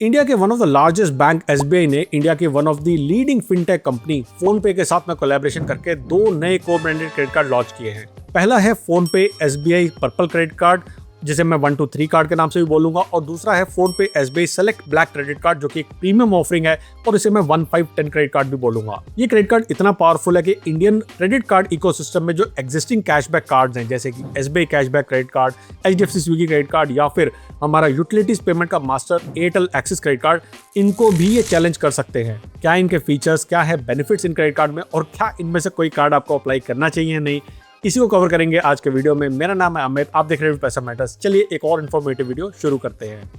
India के one of the largest bank SBI ने India के one of the leading fintech company phone पे के साथ में कोलैबोरेशन करके दो नए को ब्रांडेड क्रेडिट कार्ड लॉन्च किए हैं। पहला है फोन पे एसबीआई पर्पल क्रेडिट कार्ड, जिसे मैं 123 कार्ड के नाम से भी बोलूंगा, और दूसरा है फोन पे SBI select black credit card, जो कि एक प्रीमियम ऑफरिंग है और इसे मैं 1510 क्रेडिट कार्ड भी बोलूंगा। ये क्रेडिट कार्ड इतना पावरफुल है कि इंडियन क्रेडिट कार्ड इकोसिस्टम में जो एग्जिस्टिंग कैशबैक कार्ड्स हैं, जैसे कि SBI cashback credit card, HDFC Swiggy credit card या फिर हमारा यूटिलिटीज पेमेंट का master Airtel axis credit card, इनको भी ये चैलेंज कर सकते हैं। क्या इनके फीचर्स, क्या है बेनिफिट्स इन क्रेडिट कार्ड में, और क्या इनमें से कोई कार्ड आपको अप्लाई करना चाहिए या नहीं, इसी को कवर करेंगे आज के वीडियो में। मेरा नाम है अमित, आप देख रहे हैं पैसा मैटर्स। चलिए एक और इन्फॉर्मेटिव वीडियो शुरू करते हैं।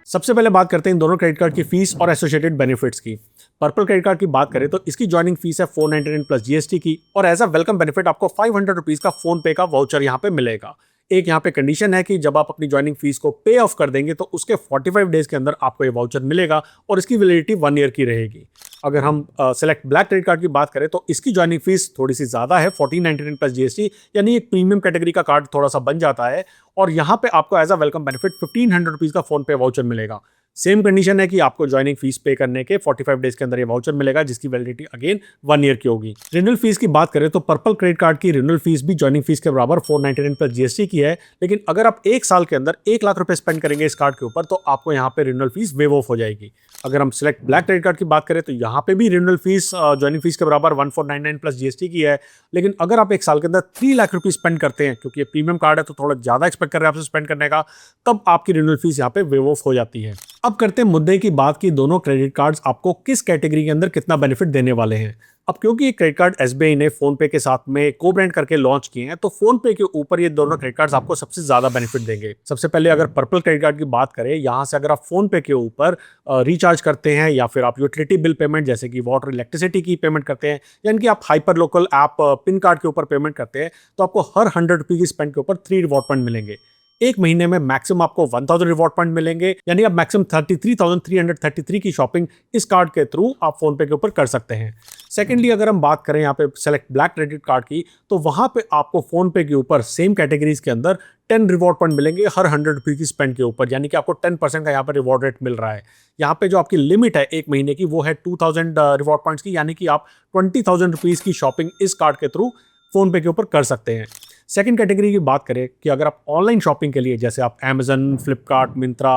सबसे पहले बात करते हैं इन दोनों क्रेडिट कार्ड की फीस और एसोसिएटेड बेनिफिट्स की। पर्पल क्रेडिट कार्ड की बात करें तो इसकी ज्वाइनिंग फीस है 499 प्लस जीएसटी की, और एज अ वेलकम बेनिफिट आपको 500 रुपीज का फोन पे का वाउचर यहाँ पे मिलेगा। एक यहाँ पे कंडीशन है कि जब आप अपनी ज्वाइनिंग फीस को पे ऑफ कर देंगे तो उसके 45 डेज के अंदर आपको ये वाउचर मिलेगा और इसकी वैलिडिटी 1 ईयर की रहेगी। अगर हम सेलेक्ट ब्लैक क्रेडिट कार्ड की बात करें तो इसकी ज्वाइनिंग फीस थोड़ी सी ज़्यादा है, 1499 प्लस जीएसटी, यानी एक प्रीमियम कैटेगरी का कार्ड थोड़ा सा बन जाता है। और यहाँ पे आपको as a welcome benefit 1500 rupees का फोन पे वाउचर मिलेगा। सेम कंडीशन है कि आपको ज्वाइनिंग फीस पे करने के 45 डेज के अंदर ये वाउचर मिलेगा, जिसकी वैलिडिटी अगेन 1 ईयर की होगी। रिन्यूअल फीस की बात करें तो पर्पल क्रेडिट कार्ड की रिन्यूअल फीस भी ज्वाइनिंग फीस के बराबर 499 प्लस जीएसटी की है, लेकिन अगर आप एक साल के अंदर 1 लाख रुपए स्पेंड करेंगे इस कार्ड के ऊपर तो आपको यहाँ पे रिन्यूअल फीस वेव ऑफ हो जाएगी। अगर हम सिलेक्ट ब्लैक क्रेडिट कार्ड की बात करें तो यहाँ पे भी रिन्यूअल फीस ज्वाइनिंग फीस के बराबर 1499 प्लस जीएसटी की है, लेकिन अगर आप एक साल के अंदर 3 लाख रुपये स्पेंड करते हैं, क्योंकि ये प्रीमियम कार्ड है तो थोड़ा ज्यादा एक्सपेक्ट कर रहे हैं आपसे स्पेंड करने का, तब आपकी रिन्यूअल फीस यहाँ पे वेव ऑफ हो जाती है। अब करते हैं मुद्दे की बात की दोनों क्रेडिट कार्ड्स आपको किस कैटेगरी के अंदर कितना बेनिफिट देने वाले हैं। अब क्योंकि ये क्रेडिट कार्ड एसबीआई ने फोन पे के साथ में को ब्रांड करके लॉन्च किए हैं, तो फोन पे के ऊपर ये दोनों क्रेडिट कार्ड्स आपको सबसे ज्यादा बेनिफिट देंगे। सबसे पहले अगर पर्पल क्रेडिट कार्ड की बात करें, यहाँ से अगर आप फोन पे के ऊपर रिचार्ज करते हैं या फिर आप यूटिलिटी बिल पेमेंट जैसे कि वाटर इलेक्ट्रिसिटी की पेमेंट करते हैं, यानी कि आप hyper local app pin card के ऊपर पेमेंट करते हैं, तो आपको हर 100 रुपये की स्पेंड के ऊपर 3 रिवॉर्ड पॉइंट मिलेंगे। एक महीने में मैक्सिमम आपको 1000 रिवॉर्ड पॉइंट मिलेंगे, यानी आप मैक्सिमम 33,333 की शॉपिंग इस कार्ड के थ्रू आप फोन पे के ऊपर कर सकते हैं। सेकेंडली अगर हम बात करें यहाँ पे सेलेक्ट ब्लैक क्रेडिट कार्ड की, तो वहां पे आपको फोन पे के ऊपर सेम कैटेगरीज के अंदर 10 रिवॉर्ड पॉइंट मिलेंगे हर 100 रुपये की स्पेंड के ऊपर, यानी कि आपको 10% का यहाँ पर रिवॉर्ड रेट मिल रहा है। यहाँ पे जो आपकी लिमिट है एक महीने की वो है 2000 रिवॉर्ड पॉइंट्स की, यानी कि आप 20,000 रुपीज़ की शॉपिंग इस कार्ड के थ्रू फोन पे के ऊपर कर सकते हैं। सेकंड कैटेगरी की बात करें कि अगर आप ऑनलाइन शॉपिंग के लिए जैसे आप अमेजन, फ्लिपकार्ट, मिंत्रा,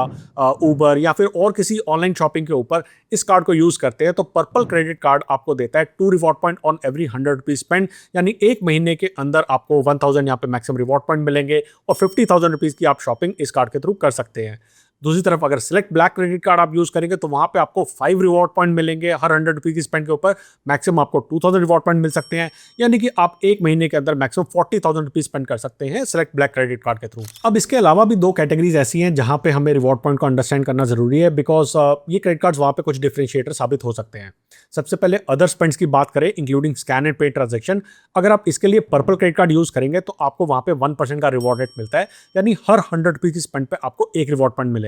उबर या फिर और किसी ऑनलाइन शॉपिंग के ऊपर इस कार्ड को यूज़ करते हैं, तो पर्पल क्रेडिट कार्ड आपको देता है 2 reward point on every 100 rupees spend, यानी एक महीने के अंदर आपको 1000 यहाँ पे मैक्सिमम रिवॉर्ड पॉइंट मिलेंगे और 50,000 रुपीज़ की आप शॉपिंग इस कार्ड के थ्रू कर सकते हैं। दूसरी तरफ अगर सिलेक्ट ब्लैक क्रेडिट कार्ड आप यूज करेंगे तो वहां पे आपको 5 रिवॉर्ड पॉइंट मिलेंगे हर 100 रुपये की स्पेंड के ऊपर, मैक्सिमम आपको 2000 रिवॉर्ड पॉइंट मिल सकते हैं, यानी कि आप एक महीने के अंदर मैक्सिमम 40,000 रुपीज स्पेंड कर सकते हैं सिलेक्ट ब्लैक क्रेडिट कार्ड के थ्रू। अब इसके अलावा भी दो कैटेगरीज ऐसी हैं जहां पे हमें रिवॉर्ड पॉइंट को अंडरस्टैंड करना जरूरी है, बिकॉज ये क्रेडिट कार्ड वहां पे कुछ डिफरेंशिएटर साबित हो सकते हैं। सबसे पहले अदर स्पेंड्स की बात करें, इंक्लूडिंग स्कैन एंड पे ट्रांजेक्शन, अगर आप इसके लिए पर्पल क्रेडिट कार्ड यूज करेंगे तो आपको वहां पे 1% का रिवॉर्ड रेट मिलता है, यानी हर 100 रुपये की स्पेंड पे आपको 1 रिवॉर्ड पॉइंट मिलेगा।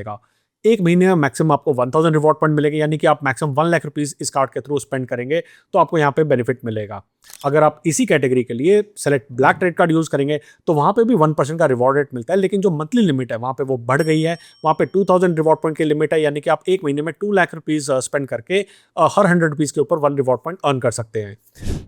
एक महीने में मैक्सिमम आपको 1000 रिवॉर्ड पॉइंट मिलेंगे, यानी कि आप मैक्सिमम 1 लाख रुपीज इस कार्ड के थ्रू स्पेंड करेंगे तो आपको यहाँ पे बेनिफिट मिलेगा। अगर आप इसी कैटेगरी के लिए select black credit card use करेंगे तो वहाँ पे भी 1% का रिवॉर्ड रेट मिलता है, लेकिन जो मंथली लिमिट है वहाँ पे वो बढ़ गई है। वहाँ पे 2000 रिवॉर्ड पॉइंट की लिमिट है, यानी कि आप एक महीने में 2 लाख रुपीज स्पेंड करके हर 100 रुपीज के ऊपर 1 रिवॉर्ड पॉइंट अर्न कर सकते हैं।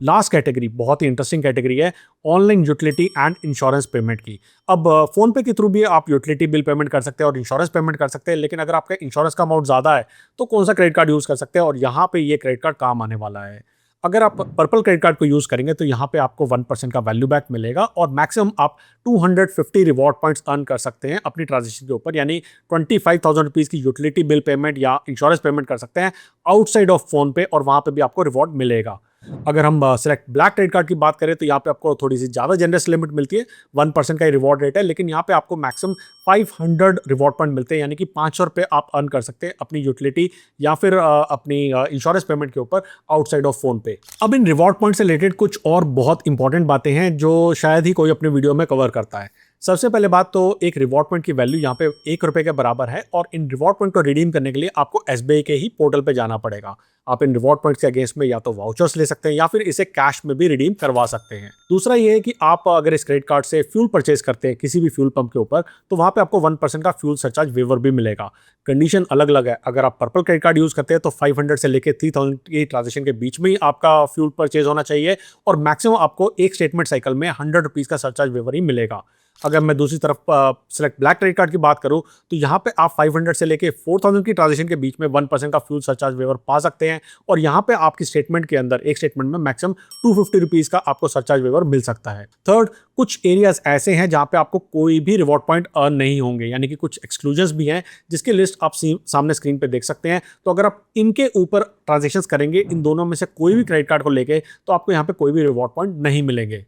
लास्ट कैटेगरी बहुत ही इंटरेस्टिंग कैटेगरी है, online utility and insurance payment की। अब फोन पे के थ्रू भी आप यूटिलिटी बिल पेमेंट कर सकते हैं और इंश्योरेंस पेमेंट कर सकते हैं, लेकिन अगर आपका इंश्योरेंस का अमाउंट ज़्यादा है तो कौन सा क्रेडिट कार्ड यूज़ कर सकते हैं, और यहाँ पे ये क्रेडिट कार्ड काम आने वाला है। अगर आप पर्पल क्रेडिट कार्ड को यूज़ करेंगे तो यहाँ पे आपको 1% का वैल्यू बैक मिलेगा और मैक्सिमम आप 250 रिवॉर्ड पॉइंट्स अर्न कर सकते हैं अपनी ट्रांजेक्शन के ऊपर, यानी 25,000 रुपीज़ की यूटिलिटी बिल पेमेंट या इंश्योरेंस पेमेंट कर सकते हैं आउटसाइड ऑफ फोन पे, और वहाँ पे भी आपको रिवॉर्ड मिलेगा। अगर हम सेलेक्ट ब्लैक क्रेडिट कार्ड की बात करें तो यहाँ पे आपको थोड़ी सी ज़्यादा जनरस लिमिट मिलती है, 1% का ही रिवॉर्ड रेट है, लेकिन यहाँ पे आपको मैक्सिमम 500 रिवॉर्ड पॉइंट मिलते हैं, यानी कि 500 रुपये आप अर्न कर सकते हैं अपनी यूटिलिटी या फिर अपनी इंश्योरेंस पेमेंट के ऊपर आउटसाइड ऑफ फोन पे। अब इन रिवॉर्ड पॉइंट से रिलेटेड कुछ और बहुत इंपॉर्टेंट बातें हैं जो शायद ही कोई अपने वीडियो में कवर करता है। सबसे पहले बात तो एक रिवॉर्ड पॉइंट की वैल्यू यहाँ पे ₹1 के बराबर है और इन रिवॉर्ड पॉइंट को रिडीम करने के लिए आपको एसबीआई के ही पोर्टल पे जाना पड़ेगा। आप इन रिवॉर्ड पॉइंट्स के अगेंस्ट में या तो वाउचर्स ले सकते हैं या फिर इसे कैश में भी रिडीम करवा सकते हैं। दूसरा ये है कि आप अगर इस क्रेडिट कार्ड से फ्यूल परचेज करते हैं किसी भी फ्यूल पंप के ऊपर, तो वहाँ पे आपको 1% का फ्यूल सरचार्ज वेवर भी मिलेगा। कंडीशन अलग अलग है। अगर आप पर्पल क्रेडिट कार्ड यूज करते हैं तो 500 से लेके 3000 की ट्रांजेक्शन के बीच में ही आपका फ्यूल परचेज होना चाहिए और मैक्सिमम आपको एक स्टेटमेंट साइकिल में ₹100 का सरचार्ज वेवर ही मिलेगा। अगर मैं दूसरी तरफ सेलेक्ट ब्लैक क्रेडिट कार्ड की बात करूं तो यहाँ पे आप 500 से लेके 4000 की ट्रांजेक्शन के बीच में 1% का फ्यूल सरचार्ज वेवर पा सकते हैं और यहाँ पे आपकी स्टेटमेंट के अंदर एक स्टेटमेंट में मैक्सिमम ₹250 का आपको सरचार्ज वेवर मिल सकता है। थर्ड, कुछ एरियाज ऐसे हैं जहाँ पे आपको कोई भी रिवॉर्ड पॉइंट अर्न नहीं होंगे, यानी कि कुछ एक्सक्लूजन्स भी हैं जिसकी लिस्ट आप सामने स्क्रीन पे देख सकते हैं। तो अगर आप इनके ऊपर ट्रांजेक्शन्स करेंगे इन दोनों में से कोई भी क्रेडिट कार्ड को लेके, तो आपको यहाँ पे कोई भी रिवॉर्ड पॉइंट नहीं मिलेंगे।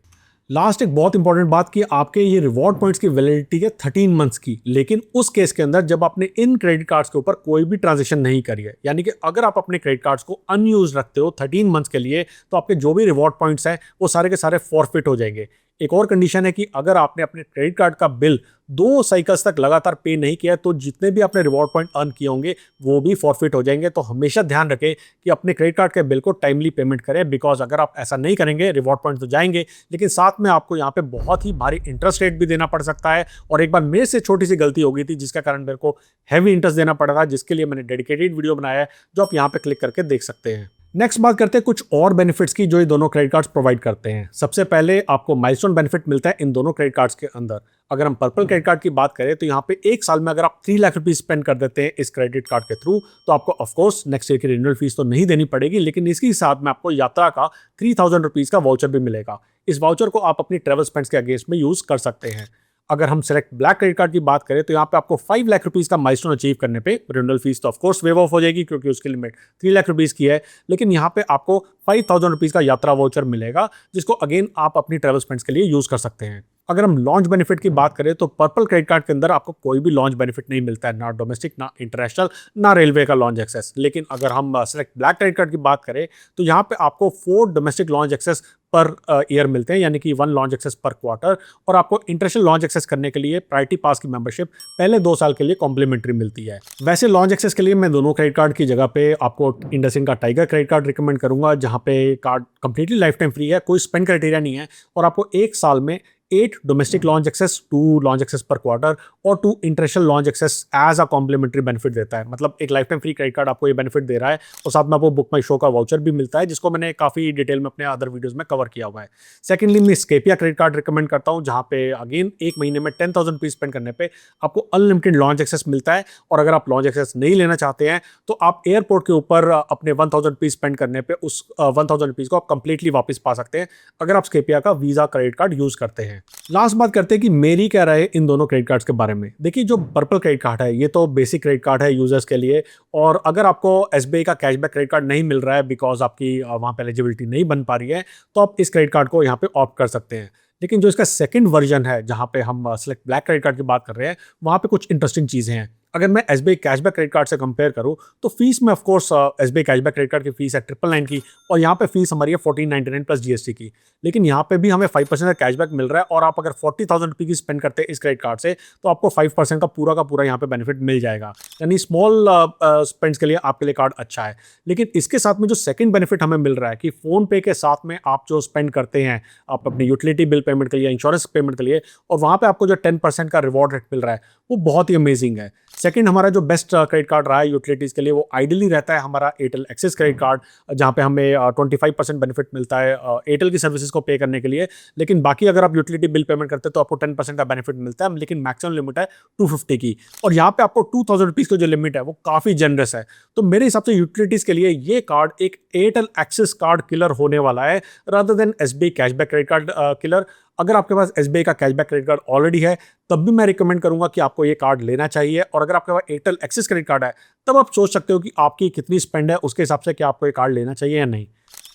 लास्ट एक बहुत इंपॉर्टेंट बात कि आपके ये रिवॉर्ड पॉइंट्स की वैलिडिटी है 13 मंथ्स की, लेकिन उस केस के अंदर जब आपने इन क्रेडिट कार्ड्स के ऊपर कोई भी ट्रांजेक्शन नहीं करी है, यानी कि अगर आप अपने क्रेडिट कार्ड्स को अनयूज रखते हो 13 मंथ्स के लिए, तो आपके जो भी रिवॉर्ड पॉइंट्स हैं वो सारे के सारे फॉरफिट हो जाएंगे। एक और कंडीशन है कि अगर आपने अपने क्रेडिट कार्ड का बिल 2 साइकिल्स तक लगातार पे नहीं किया तो जितने भी आपने रिवॉर्ड पॉइंट अर्न किए होंगे वो भी फॉरफिट हो जाएंगे। तो हमेशा ध्यान रखें कि अपने क्रेडिट कार्ड के बिल को टाइमली पेमेंट करें, बिकॉज अगर आप ऐसा नहीं करेंगे रिवॉर्ड पॉइंट तो जाएंगे, लेकिन साथ में आपको यहाँ पे बहुत ही भारी इंटरेस्ट रेट भी देना पड़ सकता है। और एक बार मेरे से छोटी सी गलती हो गई थी जिसका कारण मेरे को हैवी इंटरेस्ट देना पड़ा, जिसके लिए मैंने डेडिकेटेड वीडियो बनाया है जो आप यहाँ पे क्लिक करके देख सकते हैं। नेक्स्ट बात करते हैं कुछ और बेनिफिट्स की जो ये दोनों क्रेडिट कार्ड्स प्रोवाइड करते हैं। सबसे पहले आपको माइलस्टोन बेनिफिट मिलता है इन दोनों क्रेडिट कार्ड्स के अंदर। अगर हम पर्पल क्रेडिट कार्ड की बात करें तो यहाँ पे एक साल में अगर आप 3 लाख रुपीज स्पेंड कर देते हैं इस क्रेडिट कार्ड के थ्रू, तो आपको ऑफकोर्स नेक्स्ट ईयर की रिन्यूअल फीस तो नहीं देनी पड़ेगी, लेकिन इसके साथ में आपको यात्रा का ₹3000 का वाउचर भी मिलेगा। इस वाउचर को आप अपनी ट्रेवल स्पेंड्स के अगेंस्ट में यूज कर सकते हैं। अगर हम सेलेक्ट ब्लैक क्रेडिट कार्ड की बात करें तो यहाँ पे आपको 5 लाख रुपीस का माइलस्टोन अचीव करने पे रिन्यूअल फीस तो ऑफकोर्स वेव ऑफ हो जाएगी क्योंकि उसकी लिमिट 3 लाख रुपीस की है, लेकिन यहाँ पे आपको ₹5000 का यात्रा वाउचर मिलेगा जिसको अगेन आप अपनी ट्रेवल स्पेंड्स के लिए यूज कर सकते हैं। अगर हम लॉन्च बेनिफिट की बात करें तो पर्पल क्रेडिट कार्ड के अंदर आपको कोई भी लॉन्च बेनिफिट नहीं मिलता है, ना डोमेस्टिक, ना इंटरनेशनल, ना रेलवे का लॉन्च एक्सेस। लेकिन अगर हम सेलेक्ट ब्लैक क्रेडिट कार्ड की बात करें तो यहाँ पे आपको 4 domestic lounge access per year मिलते हैं, यानी कि 1 लॉन्च एक्सेस पर क्वार्टर, और आपको इंटरनेशनल लॉन्च एक्सेस करने के लिए प्रायोरिटी पास की मेंबरशिप पहले 2 साल के लिए कॉम्प्लीमेंट्री मिलती है। वैसे लॉन्च एक्सेस के लिए मैं दोनों क्रेडिट कार्ड की जगह पे आपको इंडसइंड का टाइगर क्रेडिट कार्ड रिकमेंड करूंगा, जहां पे card completely life time free है, कोई स्पेंड क्राइटेरिया नहीं है और आपको 1 साल में 8 domestic lounge access, 2 lounge access per quarter और 2 international lounge access as a complimentary benefit देता है। मतलब एक lifetime free credit card आपको ये बेनिफिट दे रहा है और साथ में आपको बुक माई शो का वाउचर भी मिलता है, जिसको मैंने काफी डिटेल में अपने अदर वीडियोस में कवर किया हुआ है। सेकेंडली मैं स्केपिया क्रेडिट कार्ड रिकमेंड करता हूँ, जहाँ पे अगेन एक महीने में 10,000 रुपीज स्पेंड करने पे आपको अनलिमिटेड लॉन्च एक्सेस मिलता है, और अगर आप लॉन्च एक्सेस नहीं लेना चाहते हैं तो आप एयरपोर्ट के ऊपर अपने 1000 रुपीज स्पेंड करने पे उस 1000 रुपीज को आप कंप्लीटली वापस पा सकते हैं अगर आप स्केपिया का वीजा क्रेडिट कार्ड यूज करते हैं। लास्ट बात करते हैं कि मेरी क्या राय है इन दोनों क्रेडिट कार्ड्स के बारे में। देखिए, जो पर्पल क्रेडिट कार्ड है ये तो बेसिक क्रेडिट कार्ड है यूजर्स के लिए, और अगर आपको एसबीआई का कैशबैक क्रेडिट कार्ड नहीं मिल रहा है बिकॉज आपकी वहाँ पे एलिजिबिलिटी नहीं बन पा रही है, तो आप इस क्रेडिट कार्ड को यहाँ पे ऑप्ट कर सकते हैं। लेकिन जो इसका सेकंड वर्जन है, जहाँ पे हम सेलेक्ट ब्लैक क्रेडिट कार्ड की बात कर रहे हैं, वहाँ पे कुछ इंटरेस्टिंग चीज़ें हैं। अगर मैं एसबीआई कैशबैक क्रेडिट कार्ड से कंपेयर करूँ तो फीस में of course SBI cashback credit card की फीस है 999 की, और यहाँ पे फीस हमारी है 1499 प्लस जीएसटी की। लेकिन यहाँ पे भी हमें 5% का कैशबैक मिल रहा है, और आप अगर 40,000 रुपये की स्पेंड करते हैं इस क्रेडिट कार्ड से तो आपको 5% का पूरा यहाँ पे बेनिफिट मिल जाएगा। यानी स्मॉल स्पेंड्स के लिए आपके लिए कार्ड अच्छा है। लेकिन इसके साथ में जो सेकंड बेनिफिट हमें मिल रहा है कि फोन पे के साथ में आप जो स्पेंड करते हैं आप अपनी यूटिलिटी बिल पेमेंट के लिए, इंश्योरेंस पेमेंट के लिए, और वहाँ पे आपको जो 10% का रिवॉर्ड रेट मिल रहा है वो बहुत ही अमेजिंग है। सेकंड हमारा जो बेस्ट क्रेडिट कार्ड रहा है यूटिलिटीज़ के लिए वो आइडियली रहता है हमारा एयरटेल एक्सिस क्रेडिट कार्ड, जहाँ पे हमें 25% बेनिफिट मिलता है एयरटेल की सर्विसेज को पे करने के लिए। लेकिन बाकी अगर आप यूटिलिटी बिल पेमेंट करते हैं तो आपको 10% का बेनिफिट मिलता है, लेकिन मैक्सिमम लिमिट है 250 की, और यहाँ पे आपको 2000 रुपीज़ की जो लिमिट है वो काफ़ी जनरस है। तो मेरे हिसाब से यूटिलिटीज़ के लिए ये कार्ड एक एयरटेल एक्सिस कार्ड किलर होने वाला है rather than SBI cashback credit card killer. अगर आपके पास एसबीआई का कैशबैक क्रेडिट कार्ड ऑलरेडी है तब भी मैं रिकमेंड करूंगा कि आपको ये कार्ड लेना चाहिए, और अगर आपके पास एयरटेल एक्सिस क्रेडिट कार्ड है तब आप सोच सकते हो कि आपकी कितनी स्पेंड है उसके हिसाब से कि आपको ये कार्ड लेना चाहिए या नहीं।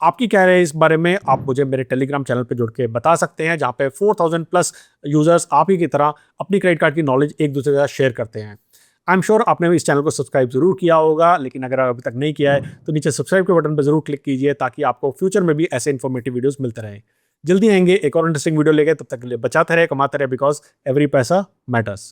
आपकी क्या राय है इस बारे में, आप मुझे मेरे टेलीग्राम चैनल पे जुड़ के बता सकते हैं, जहाँ पे 4000 प्लस यूजर्स आप ही की तरह अपनी क्रेडिट कार्ड की नॉलेज एक दूसरे के साथ शेयर करते हैं। आई एम श्योर आपने इस चैनल को सब्सक्राइब जरूर किया होगा, लेकिन अगर अभी तक नहीं किया है तो नीचे सब्सक्राइब के बटन पर जरूर क्लिक कीजिए ताकि आपको फ्यूचर में भी ऐसे इन्फॉर्मेटिव वीडियोस मिलते रहें। जल्दी आएंगे एक और इंटरेस्टिंग वीडियो लेके, तब तक के लिए बचाते रहे, कमाते रहे, बिकॉज एवरी पैसा मैटर्स।